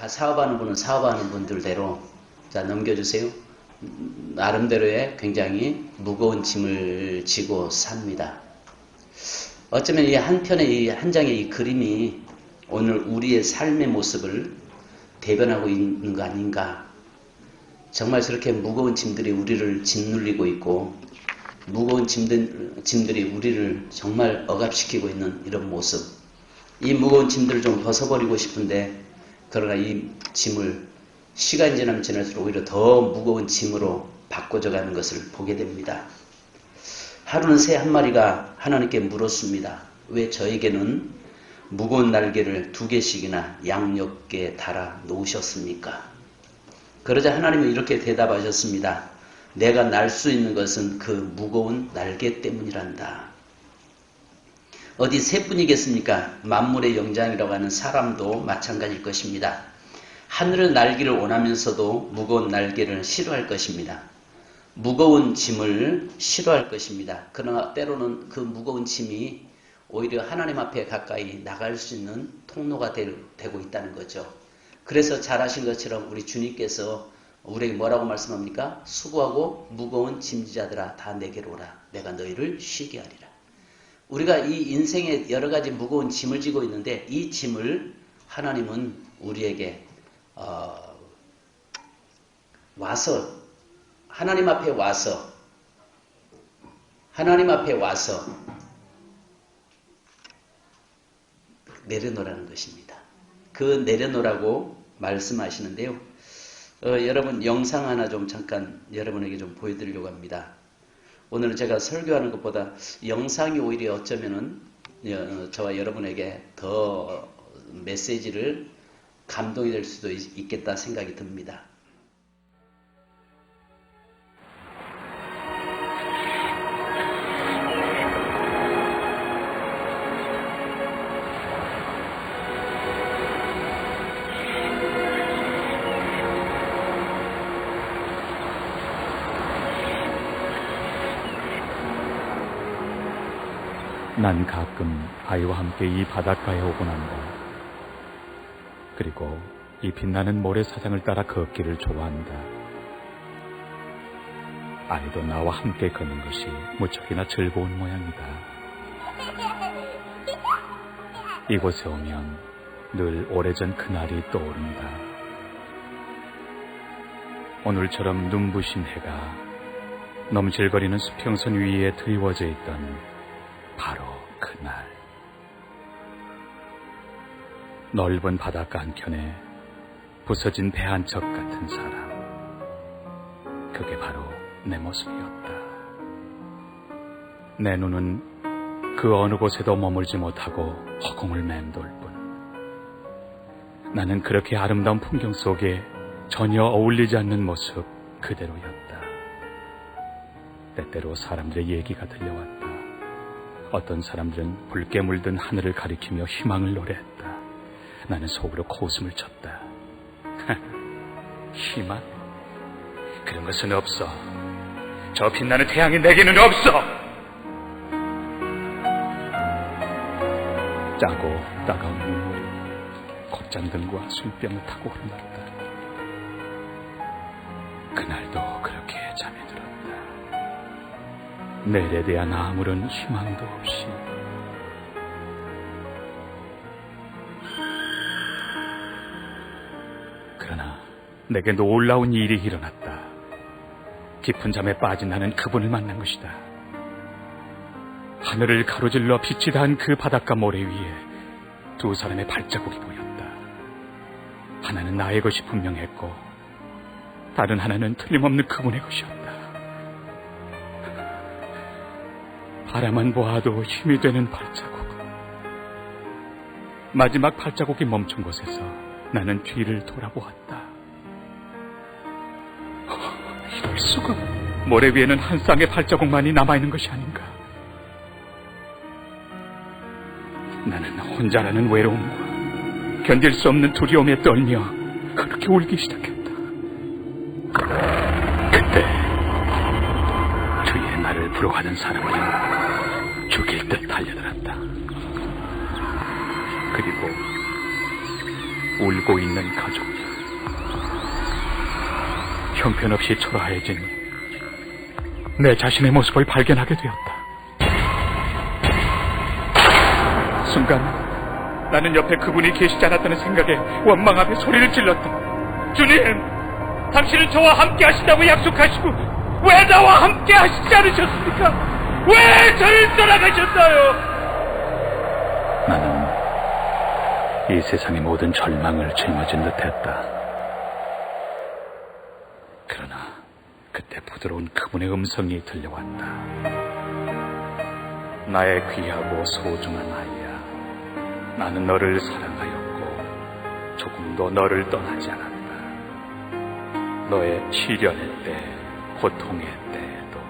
사업하는 분은 사업하는 분들대로 자 넘겨주세요. 나름대로의 굉장히 무거운 짐을 지고 삽니다. 어쩌면 이 한편의 한 장의 이 그림이 오늘 우리의 삶의 모습을 대변하고 있는 거 아닌가. 정말 저렇게 무거운 짐들이 우리를 짓눌리고 있고 무거운 짐들이 우리를 정말 억압시키고 있는 이런 모습. 이 무거운 짐들을 좀 벗어버리고 싶은데 그러나 이 짐을 시간이 지나면 지날수록 오히려 더 무거운 짐으로 바꿔져가는 것을 보게 됩니다. 하루는 새 한 마리가 하나님께 물었습니다. 왜 저에게는 무거운 날개를 2개씩이나 양옆에 달아 놓으셨습니까? 그러자 하나님은 이렇게 대답하셨습니다. 내가 날 수 있는 것은 그 무거운 날개 때문이란다. 어디 새뿐이겠습니까? 만물의 영장이라고 하는 사람도 마찬가지일 것입니다. 하늘을 날기를 원하면서도 무거운 날개를 싫어할 것입니다. 무거운 짐을 싫어할 것입니다. 그러나 때로는 그 무거운 짐이 오히려 하나님 앞에 가까이 나갈 수 있는 통로가 되고 있다는 거죠. 그래서 잘하신 것처럼 우리 주님께서 우리에게 뭐라고 말씀합니까? 수고하고 무거운 짐지자들아 다 내게로 오라. 내가 너희를 쉬게 하리라. 우리가 이 인생에 여러 가지 무거운 짐을 지고 있는데 이 짐을 하나님은 우리에게 와서 하나님 앞에 와서 내려놓으라는 것입니다. 그 내려놓으라고 말씀하시는데요. 여러분 영상 하나 좀 잠깐 여러분에게 좀 보여드리려고 합니다. 오늘은 제가 설교하는 것보다 영상이 오히려 어쩌면은 저와 여러분에게 더 메시지를 감동이 될 수도 있겠다 생각이 듭니다. 난 가끔 아이와 함께 이 바닷가에 오곤 한다. 그리고 이 빛나는 모래사장을 따라 걷기를 좋아한다. 아이도 나와 함께 걷는 것이 무척이나 즐거운 모양이다. 이곳에 오면 늘 오래전 그날이 떠오른다. 오늘처럼 눈부신 해가 넘실거리는 수평선 위에 드리워져 있던 바로 그날. 넓은 바닷가 한켠에 부서진 배 한 척 같은 사람. 그게 바로 내 모습이었다. 내 눈은 그 어느 곳에도 머물지 못하고 허공을 맴돌 뿐. 나는 그렇게 아름다운 풍경 속에 전혀 어울리지 않는 모습 그대로였다. 때때로 사람들의 얘기가 들려왔다. 어떤 사람들은 붉게 물든 하늘을 가리키며 희망을 노래했다. 나는 속으로 코웃음을 쳤다. 희망? 그런 것은 없어. 저 빛나는 태양이 내게는 없어. 짜고 따가운 눈물이 콧잔등과 술병을 타고 흘렀다. 그날도 그렇게 잠이 들었다. 내일에 대한 아무런 희망도 없이. 그러나 내게 놀라운 일이 일어났다. 깊은 잠에 빠진 나는 그분을 만난 것이다. 하늘을 가로질러 빛이 닿은 그 바닷가 모래 위에 2 사람의 발자국이 보였다. 하나는 나의 것이 분명했고 다른 하나는 틀림없는 그분의 것이었다. 바라만 보아도 힘이 되는 발자국. 마지막 발자국이 멈춘 곳에서 나는 뒤를 돌아보았다. 이럴 수가. 모래 위에는 한 쌍의 발자국만이 남아있는 것이 아닌가. 나는 혼자라는 외로움과 견딜 수 없는 두려움에 떨며 그렇게 울기 시작했다. 그때 뒤에 나를 부러워하던 사람은 죽일 듯 달려들었다. 그리고 울고 있는 가족들. 형편없이 초라해진 내 자신의 모습을 발견하게 되었다. 순간 나는 옆에 그분이 계시지 않았다는 생각에 원망하며 소리를 질렀다. 주님, 당신은 저와 함께 하신다고 약속하시고 왜 나와 함께 하시지 않으셨습니까? 왜 저를 떠나가셨어요? 나는 이 세상의 모든 절망을 짊어진 듯했다. 그러나 그때 부드러운 그분의 음성이 들려왔다. 나의 귀하고 소중한 아이야, 나는 너를 사랑하였고 조금도 너를 떠나지 않았다. 너의 시련의 때, 고통의 때에도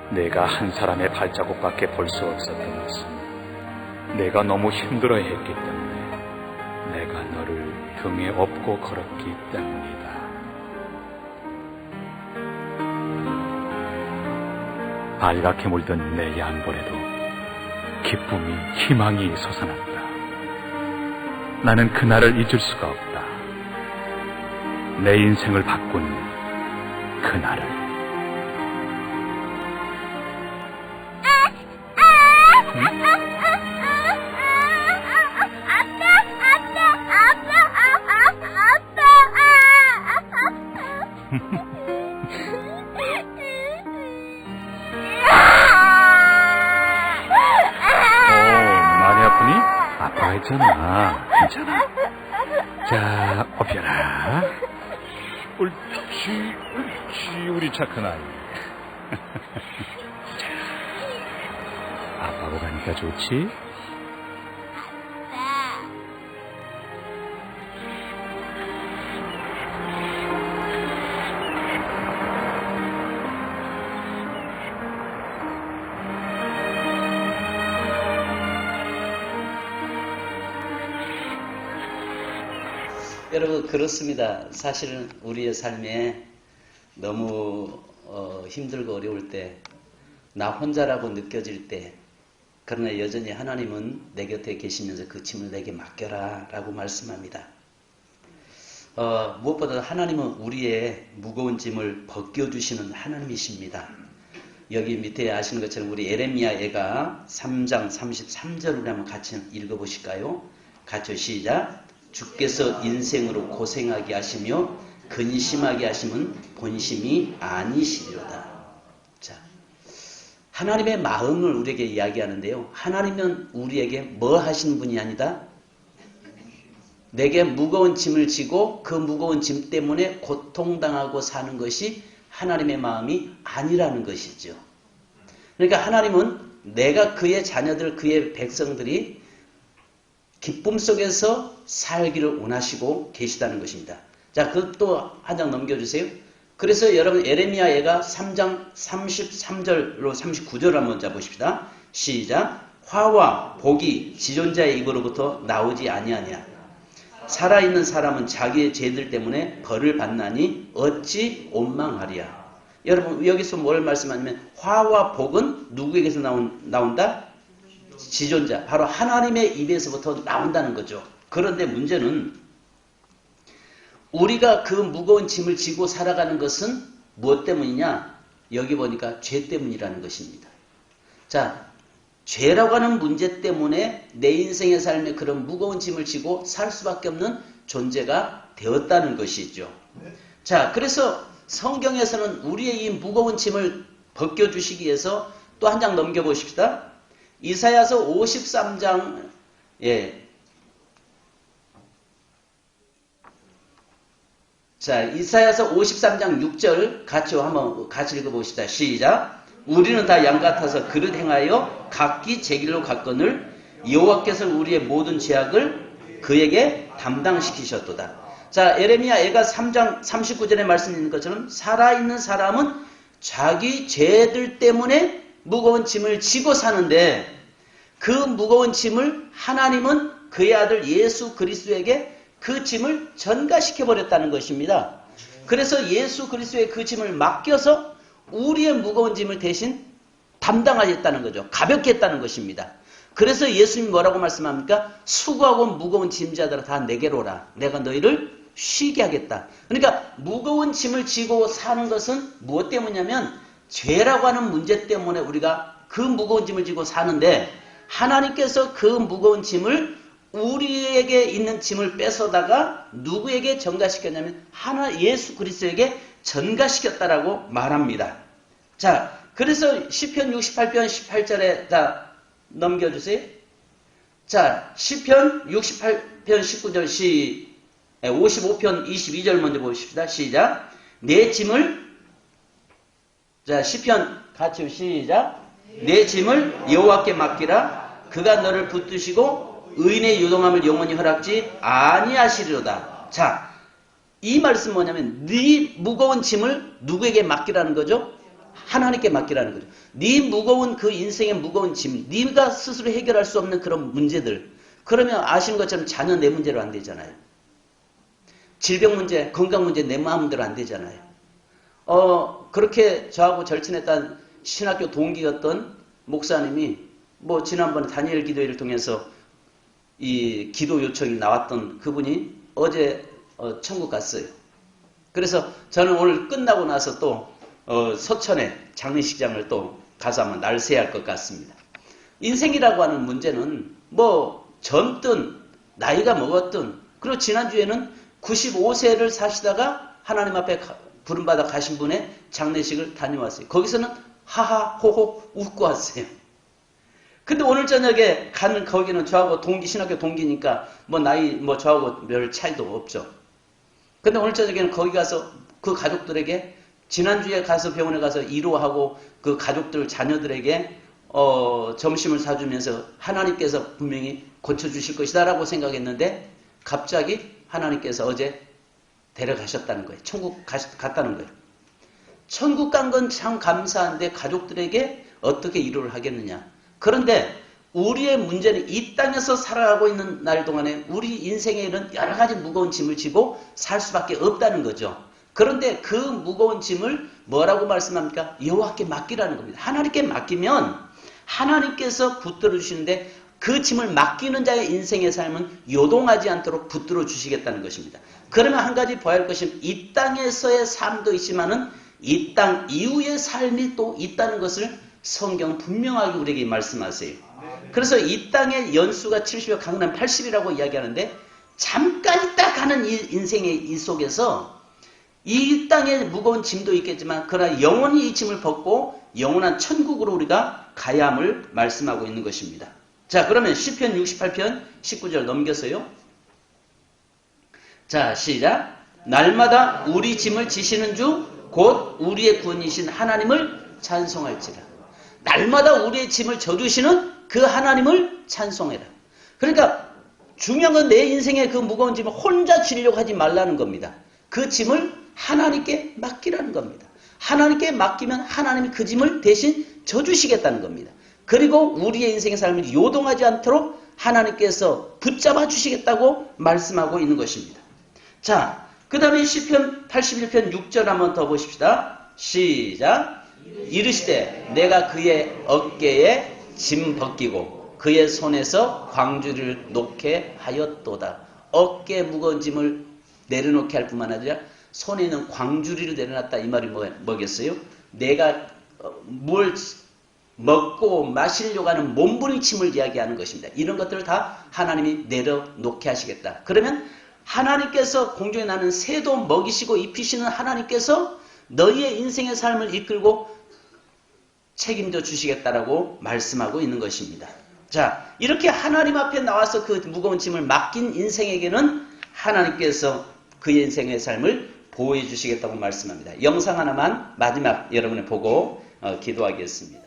내가 한 사람의 발자국밖에 볼 수 없었던 것은 내가 너무 힘들어했기 때문에, 내가 너를 등에 업고 걸었기 때문이다. 빨갛게 물든 내 양볼에도 기쁨이, 희망이 솟아났다. 나는 그날을 잊을 수가 없다. 내 인생을 바꾼 그날을. 많이 아프니? 아파했잖아. 괜찮아. 자, 업혀라. 옳지, 옳지, 우리 착한 아이. 자, 아빠하고 가니까 좋지? 여러분, 그렇습니다. 사실은 우리의 삶에 너무 힘들고 어려울 때, 나 혼자라고 느껴질 때, 그러나 여전히 하나님은 내 곁에 계시면서 그 짐을 내게 맡겨라 라고 말씀합니다. 무엇보다 하나님은 우리의 무거운 짐을 벗겨주시는 하나님이십니다. 여기 밑에 아시는 것처럼 우리 예레미야 애가 3장 33절을 한번 같이 읽어보실까요? 같이 시작. 주께서 인생으로 고생하게 하시며 근심하게 하시면 본심이 아니시리로다. 자, 하나님의 마음을 우리에게 이야기하는데요. 하나님은 우리에게 뭐 하시는 분이 아니다? 내게 무거운 짐을 지고 그 무거운 짐 때문에 고통당하고 사는 것이 하나님의 마음이 아니라는 것이죠. 그러니까 하나님은 내가 그의 자녀들, 그의 백성들이 기쁨 속에서 살기를 원하시고 계시다는 것입니다. 자, 그것도 한 장 넘겨주세요. 그래서 여러분 예레미야 애가 3장 33절로 39절을 한번 보십시다. 시작. 화와 복이 지존자의 입으로부터 나오지 아니하냐. 살아있는 사람은 자기의 죄들 때문에 벌을 받나니 어찌 원망하리야. 여러분 여기서 뭘 말씀하냐면 화와 복은 누구에게서 나온다? 지존자, 바로 하나님의 입에서부터 나온다는 거죠. 그런데 문제는 우리가 그 무거운 짐을 지고 살아가는 것은 무엇 때문이냐? 여기 보니까 죄 때문이라는 것입니다. 자, 죄라고 하는 문제 때문에 내 인생의 삶에 그런 무거운 짐을 지고 살 수밖에 없는 존재가 되었다는 것이죠. 자, 그래서 성경에서는 우리의 이 무거운 짐을 벗겨주시기 위해서 또 한 장 넘겨보십시다. 이사야서 53장, 자, 이사야서 53장 6절 같이 읽어봅시다. 시작. 우리는 다 양 같아서 그릇 행하여 각기 제 길로 갔거늘 여호와께서 우리의 모든 죄악을 그에게 담당시키셨도다. 자, 예레미야 애가 3장 39절에 말씀드린 것처럼 살아있는 사람은 자기 죄들 때문에 무거운 짐을 지고 사는데 그 무거운 짐을 하나님은 그의 아들 예수 그리스도에게 그 짐을 전가시켜버렸다는 것입니다. 그래서 예수 그리스도의 그 짐을 맡겨서 우리의 무거운 짐을 대신 담당하겠다는 거죠. 가볍게 했다는 것입니다. 그래서 예수님이 뭐라고 말씀합니까? 수고하고 무거운 짐자들아 다 내게로 오라. 내가 너희를 쉬게 하겠다. 그러니까 무거운 짐을 지고 사는 것은 무엇 때문이냐면 죄라고 하는 문제 때문에 우리가 그 무거운 짐을 지고 사는데 하나님께서 그 무거운 짐을 우리에게 있는 짐을 뺏어다가 누구에게 전가시켰냐면 예수 그리스도에게 전가시켰다라고 말합니다. 자, 그래서 시편 68편 18절에 다 넘겨주세요. 자, 시편 68편 19절 55편 22절 먼저 보십시다. 시작. 내 짐을 자, 시편 같이 시작. 내 짐을 여호와께 맡기라. 그가 너를 붙드시고 의인의 유동함을 영원히 허락지 아니하시리로다. 자, 이 말씀 뭐냐면 네 무거운 짐을 누구에게 맡기라는 거죠? 하나님께 맡기라는 거죠. 네 무거운 그 인생의 무거운 짐, 네가 스스로 해결할 수 없는 그런 문제들. 그러면 아시는 것처럼 자녀 내 문제로 안 되잖아요. 질병 문제, 건강 문제 내 마음대로 안 되잖아요. 그렇게 저하고 절친했던 신학교 동기였던 목사님이 뭐 지난번에 다니엘 기도회를 통해서 이 기도 요청이 나왔던 그분이 어제 천국 갔어요. 그래서 저는 오늘 끝나고 나서 또 서천에 장례식장을 또 가서 한번 날새야 할 것 같습니다. 인생이라고 하는 문제는 뭐 젊든 나이가 먹었든 그리고 지난주에는 95세를 사시다가 하나님 앞에 부름받아 가신 분의 장례식을 다녀왔어요. 거기서는 하하 호호 웃고 왔어요. 근데 오늘 저녁에 가는 거기는 저하고 신학교 동기니까 뭐 나이 뭐 저하고 별 차이도 없죠. 근데 오늘 저녁에는 거기 가서 그 가족들에게 지난주에 가서 병원에 가서 위로하고 그 가족들 자녀들에게 점심을 사주면서 하나님께서 분명히 고쳐주실 것이다 라고 생각했는데 갑자기 하나님께서 어제 데려가셨다는 거예요. 천국 갔다는 거예요. 천국 간 건 참 감사한데 가족들에게 어떻게 위로를 하겠느냐. 그런데 우리의 문제는 이 땅에서 살아가고 있는 날 동안에 우리 인생에 있는 여러 가지 무거운 짐을 지고 살 수밖에 없다는 거죠. 그런데 그 무거운 짐을 뭐라고 말씀합니까? 여호와께 맡기라는 겁니다. 하나님께 맡기면 하나님께서 붙들어 주시는데 그 짐을 맡기는 자의 인생의 삶은 요동하지 않도록 붙들어 주시겠다는 것입니다. 그러면 한 가지 봐야 할 것은 이 땅에서의 삶도 있지만은 이 땅 이후의 삶이 또 있다는 것을 성경 분명하게 우리에게 말씀하세요. 그래서 이 땅의 연수가 70여 강남 80이라고 이야기하는데 잠깐 있다 가는 이 인생의 이 속에서 이 땅에 무거운 짐도 있겠지만 그러나 영원히 이 짐을 벗고 영원한 천국으로 우리가 가야 함을 말씀하고 있는 것입니다. 자, 그러면 시편 68편 19절 넘겨서요. 자, 시작. 날마다 우리 짐을 지시는 주 곧 우리의 구원이신 하나님을 찬송할지라. 날마다 우리의 짐을 져주시는 그 하나님을 찬송해라. 그러니까 중요한 건 내 인생의 그 무거운 짐을 혼자 지려고 하지 말라는 겁니다. 그 짐을 하나님께 맡기라는 겁니다. 하나님께 맡기면 하나님이 그 짐을 대신 져주시겠다는 겁니다. 그리고 우리의 인생의 삶을 요동하지 않도록 하나님께서 붙잡아 주시겠다고 말씀하고 있는 것입니다. 자, 그 다음에 시편 81편 6절 한번 더 보십시다. 시작. 이르시되 내가 그의 어깨에 짐 벗기고 그의 손에서 광주리를 놓게 하였도다. 어깨에 무거운 짐을 내려놓게 할 뿐만 아니라 손에 있는 광주리를 내려놨다. 이 말이 뭐겠어요? 내가 뭘 먹고 마시려고 하는 몸부림침을 이야기하는 것입니다. 이런 것들을 다 하나님이 내려놓게 하시겠다. 그러면 하나님께서 공중에 나는 새도 먹이시고 입히시는 하나님께서 너희의 인생의 삶을 이끌고 책임져 주시겠다라고 말씀하고 있는 것입니다. 자, 이렇게 하나님 앞에 나와서 그 무거운 짐을 맡긴 인생에게는 하나님께서 그의 인생의 삶을 보호해 주시겠다고 말씀합니다. 영상 하나만 마지막 여러분이 보고 기도하겠습니다.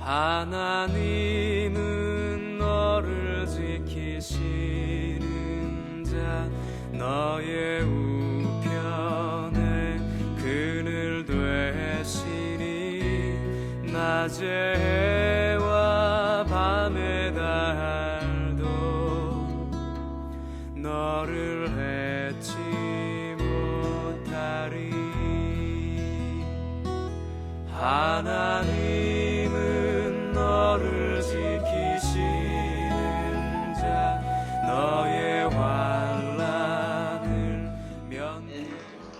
하나님은 너를 지키시는 자 너의 우편에 그늘 되시니 낮에 해와 밤의 달도 너를 해치 못하리. 하나님은 너를 지키시는 자 너의 환난을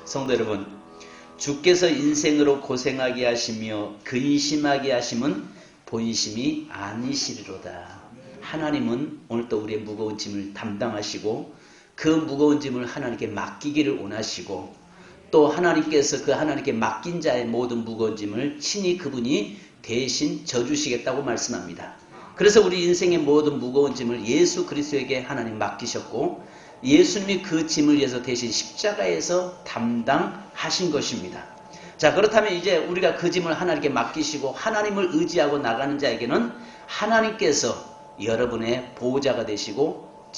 성도 여러분, 주께서 인생으로 고생하게 하시며 근심하게 하심은 본심이 아니시리로다. 하나님은 오늘 또 우리의 무거운 짐을 담당하시고 그 무거운 짐을 하나님께 맡기기를 원하시고 또 하나님께서 그 하나님께 맡긴 자의 모든 무거운 짐을 친히 그분이 대신 져주시겠다고 말씀합니다. 그래서 우리 인생의 모든 무거운 짐을 예수 그리스도에게 하나님 맡기셨고 예수님이 그 짐을 위해서 대신 십자가에서 담당하신 것입니다. 자, 그렇다면 이제 우리가 그 짐을 하나님께 맡기시고 하나님을 의지하고 나가는 자에게는 하나님께서 여러분의 보호자가 되시고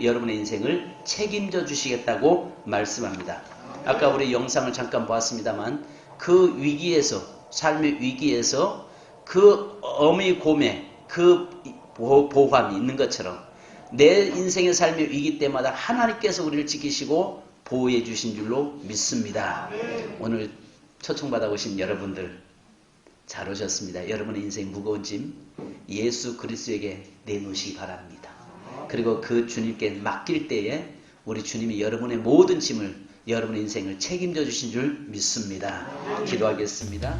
여러분의 인생을 책임져 주시겠다고 말씀합니다. 아까 우리 영상을 잠깐 보았습니다만 그 위기에서, 삶의 위기에서 그 어미 곰의 그 보호함이 있는 것처럼 내 인생의 삶의 위기 때마다 하나님께서 우리를 지키시고 보호해 주신 줄로 믿습니다. 오늘 초청받아 오신 여러분들 잘 오셨습니다. 여러분의 인생 무거운 짐 예수 그리스도에게 내놓으시기 바랍니다. 그리고 그 주님께 맡길 때에 우리 주님이 여러분의 모든 짐을 여러분의 인생을 책임져 주신 줄 믿습니다. 기도하겠습니다.